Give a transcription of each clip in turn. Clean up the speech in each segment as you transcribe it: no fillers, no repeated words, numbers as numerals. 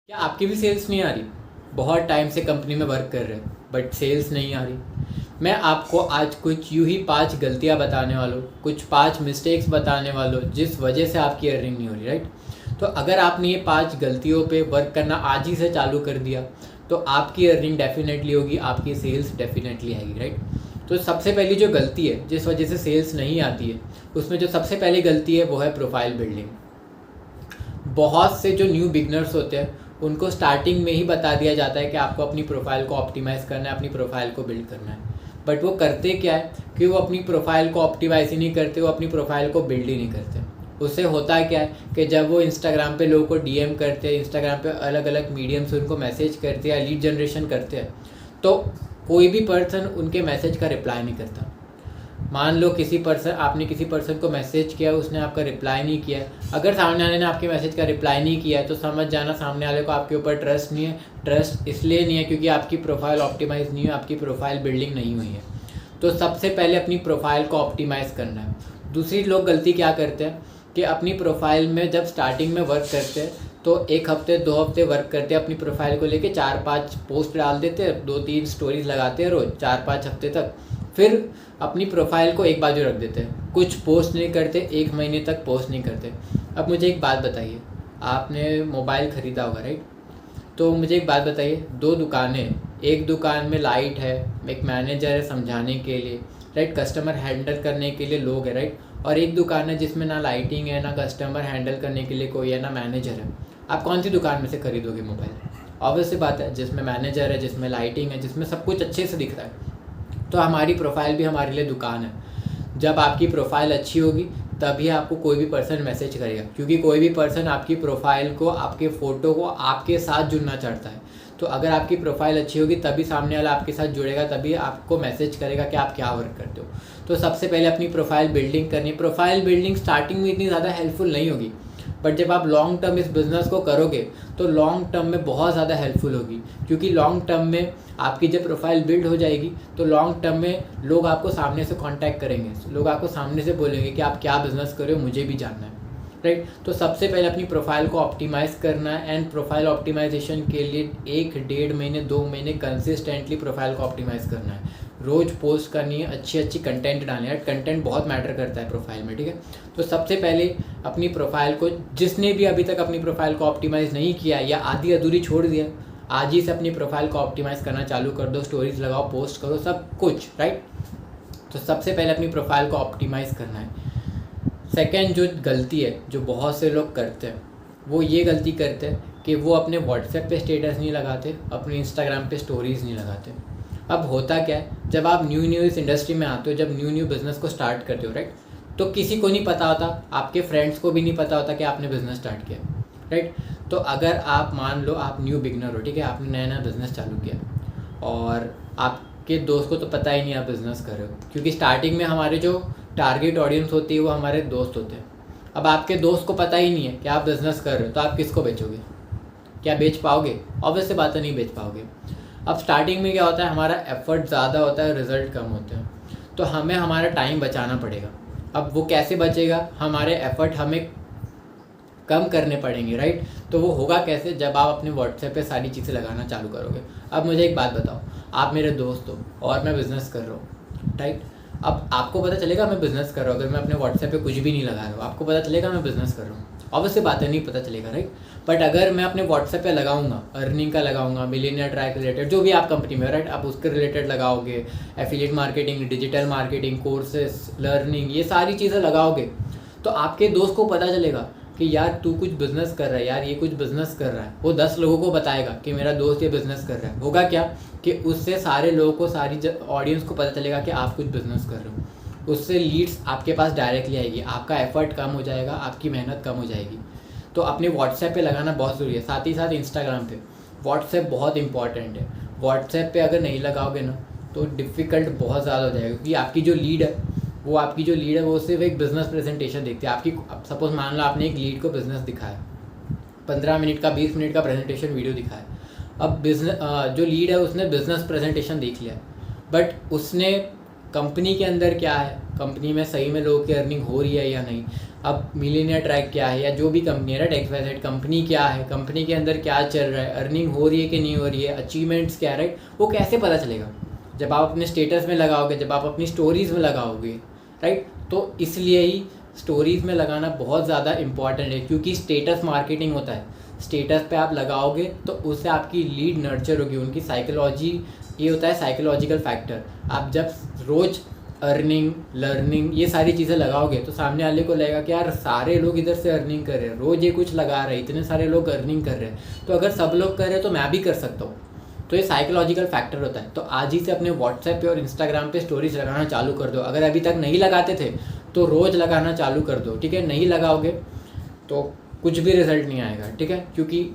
क्या आपकी भी सेल्स नहीं आ रही? बहुत टाइम से कंपनी में वर्क कर रहे हैं बट सेल्स नहीं आ रही। मैं आपको आज कुछ यूं ही 5 गलतियां बताने वाला हूँ, कुछ 5 मिस्टेक्स बताने वाला हूँ जिस वजह से आपकी अर्निंग नहीं हो रही, राइट। तो अगर आपने ये 5 गलतियों पे वर्क करना आज ही से चालू कर दिया तो आपकी अर्निंग डेफिनेटली होगी, आपकी सेल्स डेफिनेटली आएगी, राइट। तो सबसे पहली जो गलती है जिस वजह से सेल्स नहीं आती है, उसमें जो सबसे पहली गलती है वो है प्रोफाइल बिल्डिंग। बहुत से जो न्यू बिगनर्स होते हैं उनको स्टार्टिंग में ही बता दिया जाता है कि आपको अपनी प्रोफाइल को ऑप्टिमाइज़ करना है, अपनी प्रोफाइल को बिल्ड करना है। बट वो करते क्या है कि वो अपनी प्रोफाइल को ऑप्टिमाइज़ ही नहीं करते, वो अपनी प्रोफाइल को बिल्ड ही नहीं करते। उससे होता क्या है कि जब वो इंस्टाग्राम पे लोगों को डीएम करते हैं, इंस्टाग्राम पे अलग अलग मीडियम से उनको मैसेज करते हैं या लीड जनरेशन करते हैं, तो कोई भी पर्सन उनके मैसेज का रिप्लाई नहीं करता। मान लो आपने किसी पर्सन को मैसेज किया, उसने आपका रिप्लाई नहीं किया। अगर सामने वाले ने आपके मैसेज का रिप्लाई नहीं किया है तो समझ जाना सामने वाले को आपके ऊपर ट्रस्ट नहीं है। ट्रस्ट इसलिए नहीं है क्योंकि आपकी प्रोफाइल ऑप्टिमाइज़ नहीं है, आपकी प्रोफाइल बिल्डिंग नहीं हुई है। तो सबसे पहले अपनी प्रोफाइल को ऑप्टिमाइज़ करना है। दूसरी लोग गलती क्या करते हैं कि अपनी प्रोफाइल में जब स्टार्टिंग में वर्क करते हैं तो 1 हफ्ते 2 हफ्ते वर्क करते हैं, अपनी प्रोफाइल को लेके 4-5 पोस्ट डाल देते हैं, 2-3 स्टोरीज लगाते हैं रोज़ 4-5 हफ्ते तक। फिर अपनी प्रोफाइल को एक बाजू रख देते हैं, कुछ पोस्ट नहीं करते, 1 महीने तक पोस्ट नहीं करते। अब मुझे एक बात बताइए, आपने मोबाइल ख़रीदा होगा, राइट। तो मुझे एक बात बताइए, 2 दुकानें, एक दुकान में लाइट है, एक मैनेजर है समझाने के लिए, राइट, कस्टमर हैंडल करने के लिए लोग हैं, राइट, और एक दुकान है जिसमें ना लाइटिंग है, ना कस्टमर हैंडल करने के लिए कोई है, ना मैनेजर है। आप कौन सी दुकान में से खरीदोगे मोबाइल? ऑब्वियस सी बात है, जिसमें मैनेजर है, जिसमें लाइटिंग है, जिसमें सब कुछ अच्छे से दिख रहा है। तो हमारी प्रोफाइल भी हमारे लिए दुकान है। जब आपकी प्रोफाइल अच्छी होगी तभी आपको कोई भी पर्सन मैसेज करेगा, क्योंकि कोई भी पर्सन आपकी प्रोफाइल को, आपके फ़ोटो को आपके साथ जुड़ना चाहता है। तो अगर आपकी प्रोफाइल अच्छी होगी तभी सामने वाला आपके साथ जुड़ेगा, तभी आपको मैसेज करेगा कि आप क्या वर्क करते हो। तो सबसे पहले अपनी प्रोफाइल बिल्डिंग करनी है। प्रोफाइल बिल्डिंग स्टार्टिंग में इतनी ज़्यादा हेल्पफुल नहीं होगी, बट जब आप लॉन्ग टर्म इस बिज़नेस को करोगे तो लॉन्ग टर्म में बहुत ज़्यादा हेल्पफुल होगी। क्योंकि लॉन्ग टर्म में आपकी जब प्रोफाइल बिल्ड हो जाएगी तो लॉन्ग टर्म में लोग आपको सामने से कांटेक्ट करेंगे, लोग आपको सामने से बोलेंगे कि आप क्या बिज़नेस कर रहे हो, मुझे भी जानना है, राइट। तो सबसे पहले अपनी प्रोफाइल को ऑप्टिमाइज़ करना है। एंड प्रोफाइल ऑप्टिमाइजेशन के लिए 1-1.5 महीने 2 महीने कंसिस्टेंटली प्रोफाइल को ऑप्टिमाइज़ करना है। रोज़ पोस्ट करनी है, अच्छी अच्छी कंटेंट डालनी है। कंटेंट बहुत मैटर करता है प्रोफाइल में, ठीक है। तो सबसे पहले अपनी प्रोफाइल को, जिसने भी अभी तक अपनी प्रोफाइल को ऑप्टिमाइज़ नहीं किया या आधी अधूरी छोड़ दिया, आज ही से अपनी प्रोफाइल को ऑप्टिमाइज़ करना चालू कर दो। स्टोरीज लगाओ, पोस्ट करो, सब कुछ, राइट। तो सबसे पहले अपनी प्रोफाइल को ऑप्टिमाइज़ करना है। सेकेंड जो गलती है जो बहुत से लोग करते हैं, वो ये गलती करते हैं कि वो अपने व्हाट्सएप पे स्टेटस नहीं लगाते, अपने इंस्टाग्राम पे स्टोरीज़ नहीं लगाते। अब होता क्या है, जब आप न्यू इस इंडस्ट्री में आते हो, जब न्यू बिज़नेस को स्टार्ट करते हो, राइट, तो किसी को नहीं पता होता, आपके फ्रेंड्स को भी नहीं पता होता कि आपने बिज़नेस स्टार्ट किया, राइट। तो अगर आप मान लो आप न्यू बिगनर हो, ठीक है, आपने नया नया बिज़नेस चालू किया और आपके दोस्त को तो पता ही नहीं आप बिज़नेस कर रहे हो, क्योंकि स्टार्टिंग में हमारे जो टारगेट ऑडियंस होती है वो हमारे दोस्त होते हैं। अब आपके दोस्त को पता ही नहीं है कि आप बिज़नेस कर रहे हो, तो आप किसको बेचोगे? क्या बेच पाओगे? ऑब्वियस सी बात है, नहीं बेच पाओगे। अब स्टार्टिंग में क्या होता है, हमारा एफर्ट ज़्यादा होता है, रिज़ल्ट कम होते हैं, तो हमें हमारा टाइम बचाना पड़ेगा। अब वो कैसे बचेगा? हमारे एफर्ट हमें कम करने पड़ेंगे, राइट। तो वो होगा कैसे? जब आप अपने व्हाट्सएप पे सारी चीज़ें लगाना चालू करोगे। अब मुझे एक बात बताओ, आप मेरे दोस्त हो और मैं बिज़नेस कर रहा हूँ, राइट। अब आपको पता चलेगा मैं बिज़नेस कर रहा हूँ अगर मैं अपने व्हाट्सएप पे कुछ भी नहीं लगा रहा हूँ? आपको पता चलेगा मैं बिज़नेस कर रहा हूँ? ऑब्वियसली बात है, नहीं पता चलेगा, राइट। बट अगर मैं अपने व्हाट्सएप पे लगाऊंगा, अर्निंग का लगाऊंगा, मिलियनियर ट्रैक रिलेटेड, जो भी आप कंपनी में, राइट, आप उसके रिलेटेड लगाओगे, affiliate marketing, digital marketing, courses, learning, ये सारी चीज़ें लगाओगे, तो आपके दोस्त को पता चलेगा कि यार तू कुछ बिज़नेस कर रहा है, यार ये कुछ बिज़नेस कर रहा है। वो 10 लोगों को बताएगा कि मेरा दोस्त ये बिज़नेस कर रहा है। होगा क्या कि उससे सारे लोगों को, सारी ऑडियंस को पता चलेगा कि आप कुछ बिज़नेस कर रहे हो। उससे लीड्स आपके पास डायरेक्टली आएगी, आपका एफर्ट कम हो जाएगा, आपकी मेहनत कम हो जाएगी। तो अपने व्हाट्सएप पे लगाना बहुत ज़रूरी है, साथ ही साथ इंस्टाग्राम पे। व्हाट्सएप बहुत इंपॉर्टेंट है। व्हाट्सएप पे अगर नहीं लगाओगे ना तो डिफ़िकल्ट बहुत ज़्यादा हो जाएगा, क्योंकि आपकी जो लीड है वो सिर्फ एक बिज़नेस प्रेजेंटेशन देखती है आपकी। सपोज मान लो आपने एक लीड को बिज़नेस दिखाया, 15 मिनट का, 20 मिनट का प्रेजेंटेशन वीडियो दिखाया। अब जो लीड है उसने बिज़नेस प्रेजेंटेशन देख लिया, बट उसने कंपनी के अंदर क्या है, कंपनी में सही में लोगों की अर्निंग हो रही है या नहीं, अब मिलियनियर ट्रैक क्या है, या जो भी कंपनी है, राइट, XYZ कंपनी क्या है, कंपनी के अंदर क्या चल रहा है, अर्निंग हो रही है कि नहीं हो रही है, अचीवमेंट्स क्या है, राइट, वो कैसे पता चलेगा? जब आप अपने स्टेटस में लगाओगे, जब आप अपनी स्टोरीज़ में लगाओगे, राइट। तो इसलिए ही स्टोरीज़ में लगाना बहुत ज़्यादा इंपॉर्टेंट है, क्योंकि स्टेटस मार्केटिंग होता है। स्टेटस पे आप लगाओगे तो उससे आपकी लीड नर्चर होगी, उनकी साइकोलॉजी, ये होता है साइकोलॉजिकल फैक्टर। आप जब रोज़ अर्निंग, लर्निंग, ये सारी चीज़ें लगाओगे तो सामने वाले को लगेगा कि यार सारे लोग इधर से अर्निंग कर रहे हैं, रोज़ ये कुछ लगा रहे हैं, इतने सारे लोग अर्निंग कर रहे हैं, तो अगर सब लोग कर रहे हैं तो मैं भी कर सकता हूँ। तो ये साइकोलॉजिकल फैक्टर होता है। तो आज ही से अपने व्हाट्सएप पे और इंस्टाग्राम पे स्टोरीज लगाना चालू कर दो। अगर अभी तक नहीं लगाते थे तो रोज़ लगाना चालू कर दो, ठीक है। नहीं लगाओगे तो कुछ भी रिजल्ट नहीं आएगा, ठीक है। क्योंकि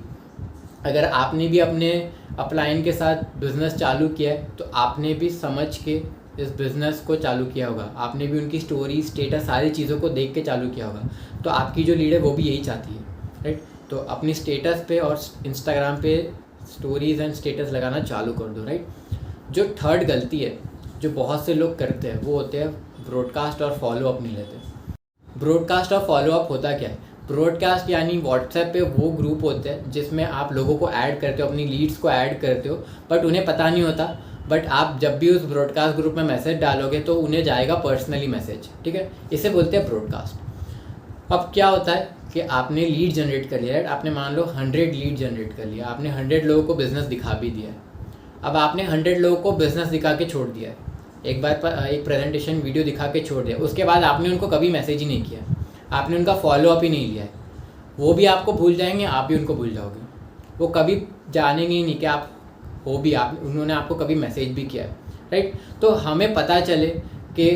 अगर आपने भी अपने अपलाइन के साथ बिज़नेस चालू किया है तो आपने भी समझ के इस बिज़नेस को चालू किया होगा, आपने भी उनकी स्टोरी, स्टेटस, सारी चीज़ों को देख के चालू किया होगा। तो आपकी जो लीड है वो भी यही चाहती है, राइट। तो अपनी स्टेटस पे और इंस्टाग्राम पे स्टोरीज़ एंड स्टेटस लगाना चालू कर दो, राइट। जो थर्ड गलती है जो बहुत से लोग करते हैं वो होते हैं ब्रॉडकास्ट और फॉलोअप नहीं लेते। ब्रॉडकास्ट और फॉलोअप होता क्या है? ब्रॉडकास्ट यानी व्हाट्सएप पे वो ग्रुप होते हैं जिसमें आप लोगों को ऐड करते हो, अपनी लीड्स को ऐड करते हो, बट उन्हें पता नहीं होता। बट आप जब भी उस ब्रॉडकास्ट ग्रुप में मैसेज डालोगे तो उन्हें जाएगा पर्सनली मैसेज, ठीक है। इसे बोलते हैं ब्रॉडकास्ट। अब क्या होता है कि आपने लीड जनरेट कर लिया, राइट। आपने मान लो 100 लीड जनरेट कर लिया, आपने 100 लोगों को बिज़नेस दिखा भी दिया है। अब आपने 100 लोगों को बिज़नेस दिखा के छोड़ दिया है, एक बार पर एक प्रेजेंटेशन वीडियो दिखा के छोड़ दिया। उसके बाद आपने उनको कभी मैसेज ही नहीं किया, आपने उनका फॉलोअप ही नहीं लिया है। वो भी आपको भूल जाएंगे, आप भी उनको भूल जाओगे। वो कभी जानेंगे ही नहीं कि आप हो भी, आप उन्होंने आपको कभी मैसेज भी किया है, राइट। तो हमें पता चले कि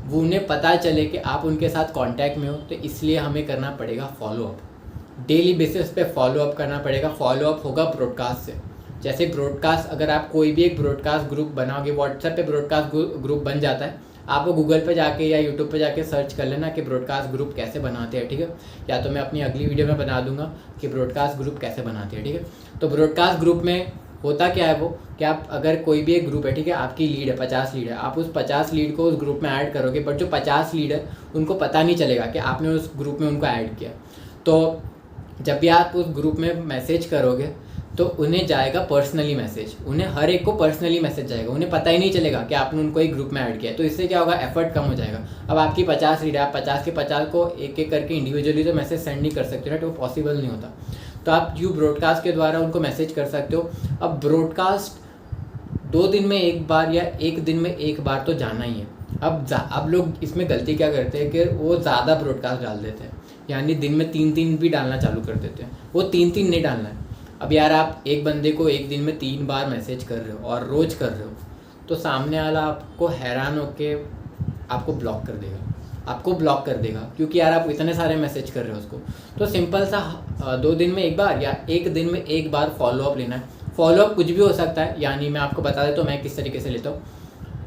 वो, उन्हें पता चले कि आप उनके साथ कांटेक्ट में हो, तो इसलिए हमें करना पड़ेगा फॉलोअप। डेली बेसिस पे फॉलोअप करना पड़ेगा। फॉलोअप होगा ब्रॉडकास्ट से। जैसे ब्रॉडकास्ट, अगर आप कोई भी एक ब्रॉडकास्ट ग्रुप बनाओगे, व्हाट्सएप पे ब्रॉडकास्ट ग्रुप बन जाता है, आप वो गूगल पे जाके या यूट्यूब पे जाके सर्च कर लेना कि ब्रॉडकास्ट ग्रुप कैसे बनाते हैं, ठीक है। या तो मैं अपनी अगली वीडियो में बना दूंगा कि ब्रॉडकास्ट ग्रुप कैसे बनाते हैं, ठीक है। तो ब्रॉडकास्ट ग्रुप में होता क्या है वो, कि आप अगर कोई भी एक ग्रुप है, ठीक है, आपकी लीड है 50 लीड है, आप उस 50 लीड को उस ग्रुप में ऐड करोगे, बट जो 50 लीड है उनको पता नहीं चलेगा कि आपने उस ग्रुप में उनको ऐड किया। तो जब भी आप उस ग्रुप में मैसेज करोगे तो उन्हें जाएगा पर्सनली मैसेज, उन्हें हर एक को पर्सनली मैसेज जाएगा, उन्हें पता ही नहीं चलेगा कि आपने उनको एक ग्रुप में ऐड किया है। तो इससे क्या होगा, एफर्ट कम हो जाएगा। अब आपकी 50 लीड है, आप 50 के 50 को एक एक करके इंडिविजुअली तो मैसेज सेंड नहीं कर सकते, राइट, वो पॉसिबल नहीं होता। तो आप यू ब्रॉडकास्ट के द्वारा उनको मैसेज कर सकते हो। अब ब्रॉडकास्ट 2 दिन में एक बार या 1 दिन में एक बार तो जाना ही है। अब लोग इसमें गलती क्या करते हैं कि वो ज़्यादा ब्रॉडकास्ट डाल देते हैं, यानी दिन में 3-3 भी डालना चालू कर देते हैं। वो 3-3 नहीं डालना है। अब यार आप एक बंदे को एक दिन में 3 बार मैसेज कर रहे हो और रोज़ कर रहे हो, तो सामने वाला आपको हैरान होके आपको ब्लॉक कर देगा, क्योंकि यार आप इतने सारे मैसेज कर रहे हो उसको। तो सिंपल सा 2 दिन में एक बार या 1 दिन में एक बार फॉलोअप लेना है। फॉलोअप कुछ भी हो सकता है, यानी मैं आपको बता देता हूँ मैं किस तरीके से लेता हूँ।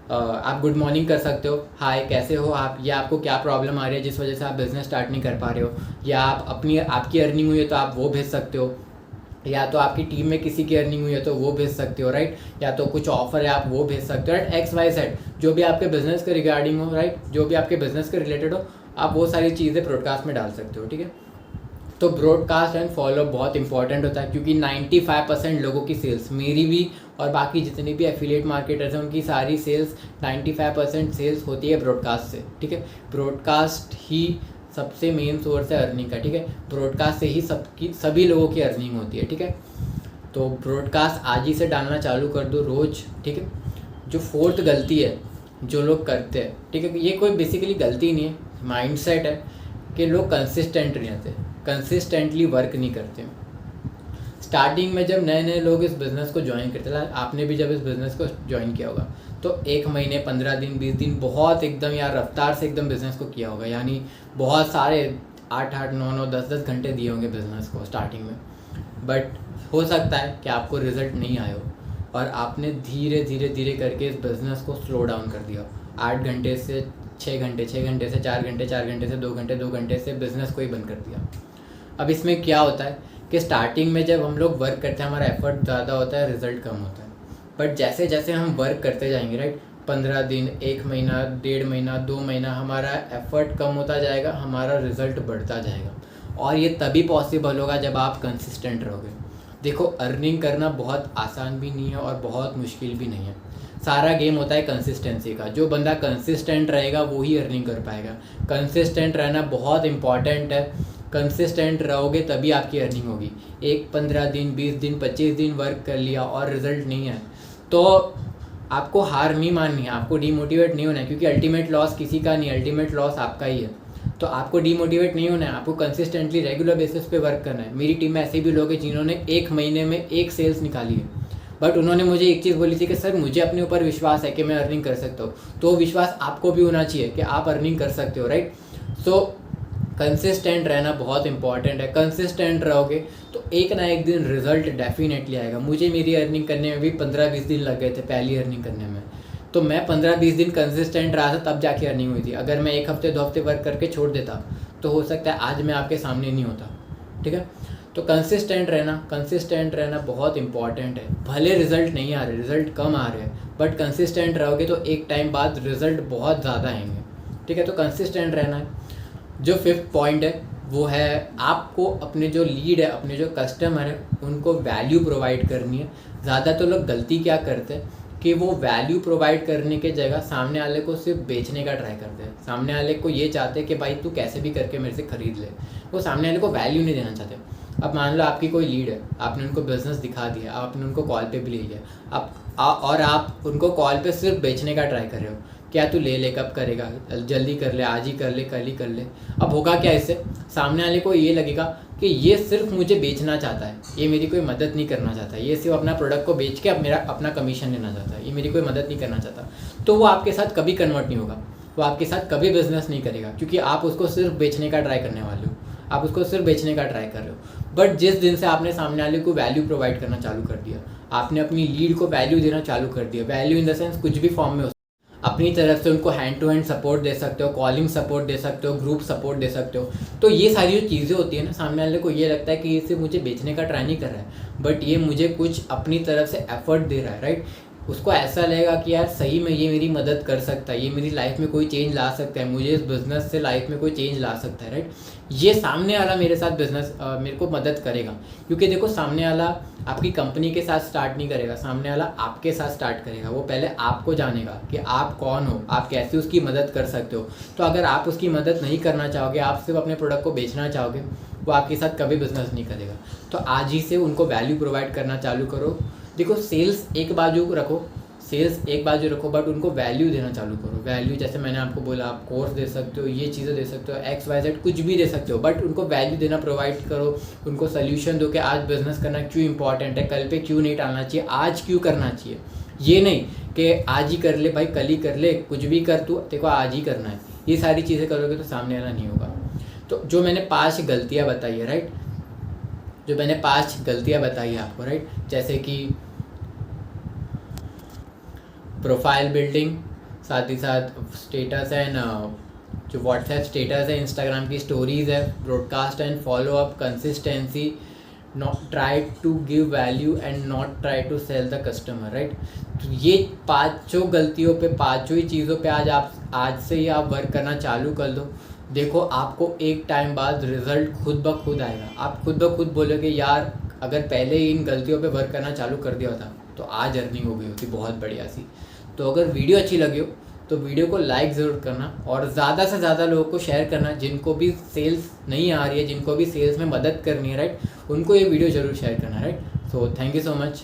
आप गुड मॉर्निंग कर सकते हो, हाय कैसे हो आप, या आपको क्या प्रॉब्लम आ रही है जिस वजह से आप बिज़नेस स्टार्ट नहीं कर पा रहे हो, या आप आपकी अर्निंग हुई है तो आप वो भेज सकते हो, या तो आपकी टीम में किसी की अर्निंग हुई है तो वो भेज सकते हो, राइट। या तो कुछ ऑफर है आप वो भेज सकते हो, राइट। XYZ जो भी आपके बिज़नेस के रिगार्डिंग हो, राइट, जो भी आपके बिज़नेस के रिलेटेड हो, आप वो सारी चीज़ें ब्रॉडकास्ट में डाल सकते हो, ठीक है। तो ब्रॉडकास्ट एंड फॉलोअप बहुत इंपॉर्टेंट होता है, क्योंकि 95% लोगों की सेल्स, मेरी भी और बाकी जितने भी एफिलिएट मार्केटर्स हैं उनकी सारी सेल्स, 95% सेल्स होती है ब्रॉडकास्ट से, ठीक है। ब्रॉडकास्ट ही सबसे मेन सोर्स है अर्निंग का, ठीक है। ब्रॉडकास्ट से ही सभी लोगों की अर्निंग होती है, ठीक है। तो ब्रॉडकास्ट आज ही से डालना चालू कर दो रोज़, ठीक है। जो 4th गलती है जो लोग करते हैं, ठीक है, ये कोई बेसिकली गलती नहीं है, माइंडसेट है कि लोग कंसिस्टेंट नहीं रहते, कंसिस्टेंटली वर्क नहीं करते। स्टार्टिंग में जब नए नए लोग इस बिज़नेस को ज्वाइन करते थे, आपने भी जब इस बिज़नेस को ज्वाइन किया होगा, तो 1 महीने, 15 दिन, 20 दिन बहुत एकदम यार रफ्तार से एकदम बिज़नेस को किया होगा, यानी बहुत सारे 8-8, 9-9, 10-10 घंटे दिए होंगे बिज़नेस को स्टार्टिंग में। बट हो सकता है कि आपको रिज़ल्ट नहीं आए हो और आपने धीरे धीरे धीरे करके इस बिज़नेस को स्लो डाउन कर दिया। 8 घंटे से 6 घंटे, 6 घंटे से 4 घंटे, 4 घंटे से 2 घंटे, 2 घंटे से बिज़नेस को ही बंद कर दिया। अब इसमें क्या होता है कि स्टार्टिंग में जब हम लोग वर्क करते हैं हमारा एफर्ट ज़्यादा होता है, रिज़ल्ट कम होता है। बट जैसे जैसे हम वर्क करते जाएंगे, राइट, 15 दिन, 1 महीना, 1.5 महीना, 2 महीना हमारा एफर्ट कम होता जाएगा, हमारा रिज़ल्ट बढ़ता जाएगा। और ये तभी पॉसिबल होगा जब आप कंसिस्टेंट रहोगे। देखो, अर्निंग करना बहुत आसान भी नहीं है और बहुत मुश्किल भी नहीं है। सारा गेम होता है कंसिस्टेंसी का। जो बंदा कंसिस्टेंट रहेगा वो ही अर्निंग कर पाएगा। कंसिस्टेंट रहना बहुत इंपॉर्टेंट है। कंसिस्टेंट रहोगे तभी आपकी अर्निंग होगी। 15 दिन, 20 दिन, 25 दिन वर्क कर लिया और रिज़ल्ट नहीं है तो आपको हार नहीं माननी है, आपको डीमोटिवेट नहीं होना है, क्योंकि अल्टीमेट लॉस किसी का नहीं, अल्टीमेट लॉस आपका ही है। तो आपको डीमोटिवेट नहीं होना है, आपको कंसिस्टेंटली रेगुलर बेसिस पे वर्क करना है। मेरी टीम में ऐसे भी लोग हैं जिन्होंने 1 महीने में 1 सेल्स निकाली है, बट उन्होंने मुझे एक चीज़ बोली थी कि सर मुझे अपने ऊपर विश्वास है कि मैं अर्निंग कर सकता हूँ। तो विश्वास आपको भी होना चाहिए कि आप अर्निंग कर सकते हो, राइट। सो कंसिस्टेंट रहना बहुत इंपॉर्टेंट है। कंसिस्टेंट रहोगे तो एक ना एक दिन रिजल्ट डेफिनेटली आएगा। मुझे मेरी अर्निंग करने में भी 15-20 दिन लग गए थे पहली अर्निंग करने में। तो मैं 15-20 दिन कंसिस्टेंट रहा था, तब जाके अर्निंग हुई थी। अगर मैं 1 हफ्ते 2 हफ्ते वर्क करके छोड़ देता तो हो सकता है आज मैं आपके सामने नहीं होता, ठीक है। तो कंसिस्टेंट रहना बहुत इंपॉर्टेंट है। भले रिजल्ट नहीं आ रहे, रिजल्ट कम आ रहे हैं, बट कंसिस्टेंट रहोगे तो एक टाइम बाद रिजल्ट बहुत ज़्यादा आएंगे, ठीक है। तो कंसिस्टेंट रहना है। जो 5th पॉइंट है वो है आपको अपने जो लीड है, अपने जो कस्टमर है, उनको वैल्यू प्रोवाइड करनी है। ज़्यादा तो लोग गलती क्या करते हैं कि वो वैल्यू प्रोवाइड करने के जगह सामने वाले को सिर्फ बेचने का ट्राई करते हैं। सामने वाले को ये चाहते हैं कि भाई तू कैसे भी करके मेरे से ख़रीद ले। वो सामने वाले को वैल्यू नहीं देना चाहते। अब मान लो आपकी कोई लीड है, आपने उनको बिज़नेस दिखा दिया, आपने उनको कॉल पे भी ले लिया, और आप उनको कॉल पे सिर्फ बेचने का ट्राई कर रहे हो। क्या तू ले ले, कब करेगा, जल्दी कर ले, आज ही कर ले, कल ही कर ले। अब होगा क्या इससे, सामने वाले को ये लगेगा कि ये सिर्फ मुझे बेचना चाहता है, ये मेरी कोई मदद नहीं करना चाहता, ये सिर्फ अपना प्रोडक्ट को बेच के अब मेरा अपना कमीशन लेना चाहता है, ये मेरी कोई मदद नहीं करना चाहता। तो वो आपके साथ कभी कन्वर्ट नहीं होगा, वो आपके साथ कभी बिजनेस नहीं करेगा, क्योंकि आप उसको सिर्फ बेचने का ट्राई करने वाले हो, आप उसको सिर्फ बेचने का ट्राई कर रहे हो। बट जिस दिन से आपने सामने वाले को वैल्यू प्रोवाइड करना चालू कर दिया, आपने अपनी लीड को वैल्यू देना चालू कर दिया, वैल्यू इन द सेंस कुछ भी फॉर्म में हो, अपनी तरफ से उनको हैंड टू हैंड सपोर्ट दे सकते हो, कॉलिंग सपोर्ट दे सकते हो, ग्रुप सपोर्ट दे सकते हो। तो ये सारी जो चीज़ें होती है ना, सामने वाले को ये लगता है कि ये सिर्फ मुझे बेचने का ट्राई नहीं कर रहा है, बट ये मुझे कुछ अपनी तरफ से एफर्ट दे रहा है, राइट। उसको ऐसा लगेगा कि यार सही में ये मेरी मदद कर सकता है, ये मेरी लाइफ में कोई चेंज ला सकता है, मुझे इस बिज़नेस से लाइफ में कोई चेंज ला सकता है, राइट। ये सामने वाला मेरे साथ बिज़नेस मेरे को मदद करेगा, क्योंकि देखो सामने वाला आपकी कंपनी के साथ स्टार्ट नहीं करेगा, सामने वाला आपके साथ स्टार्ट करेगा। वो पहले आपको जानेगा कि आप कौन हो, आप कैसे उसकी मदद कर सकते हो। तो अगर आप उसकी मदद नहीं करना चाहोगे, आप सिर्फ अपने प्रोडक्ट को बेचना चाहोगे, वो आपके साथ कभी बिज़नेस नहीं करेगा। तो आज ही से उनको वैल्यू प्रोवाइड करना चालू करो। देखो सेल्स एक बाजू रखो, बट उनको वैल्यू देना चालू करो। वैल्यू जैसे मैंने आपको बोला, आप कोर्स दे सकते हो, ये चीज़ें दे सकते हो, XYZ कुछ भी दे सकते हो, बट उनको वैल्यू देना प्रोवाइड करो। उनको सोल्यूशन दो कि आज बिज़नेस करना क्यों इंपॉर्टेंट है, कल पे क्यों नहीं टालना चाहिए, आज क्यों करना चाहिए। ये नहीं कि आज ही कर ले भाई, कल ही कर ले, कुछ भी कर तू, देखो आज ही करना है। ये सारी चीज़ें करोगे तो सामने वाला नहीं होगा। तो जो मैंने 5 गलतियाँ बताई है, राइट, जो मैंने 5 गलतियाँ बताई है आपको, राइट, जैसे कि प्रोफाइल बिल्डिंग, साथ ही साथ स्टेटस एंड जो व्हाट्सएप स्टेटस है, इंस्टाग्राम की स्टोरीज़ है, broadcast and follow up, consistency, not try to give value and not try to sell the customer, right. तो ये 5 गलतियों पे, 5 ही चीज़ों पे आज से ही आप वर्क करना चालू कर दो। देखो आपको एक टाइम बाद रिजल्ट खुद ब खुद आएगा। आप खुद ब खुद बोलोगे यार अगर पहले ही इन गलतियों पे वर्क करना चालू कर दिया होता तो आज अर्निंग हो गई होती बहुत बढ़िया सी। तो अगर वीडियो अच्छी लगी हो तो वीडियो को लाइक ज़रूर करना और ज़्यादा से ज़्यादा लोगों को शेयर करना, जिनको भी सेल्स नहीं आ रही है, जिनको भी सेल्स में मदद करनी है, राइट, उनको ये वीडियो ज़रूर शेयर करना, right. So thank you so much.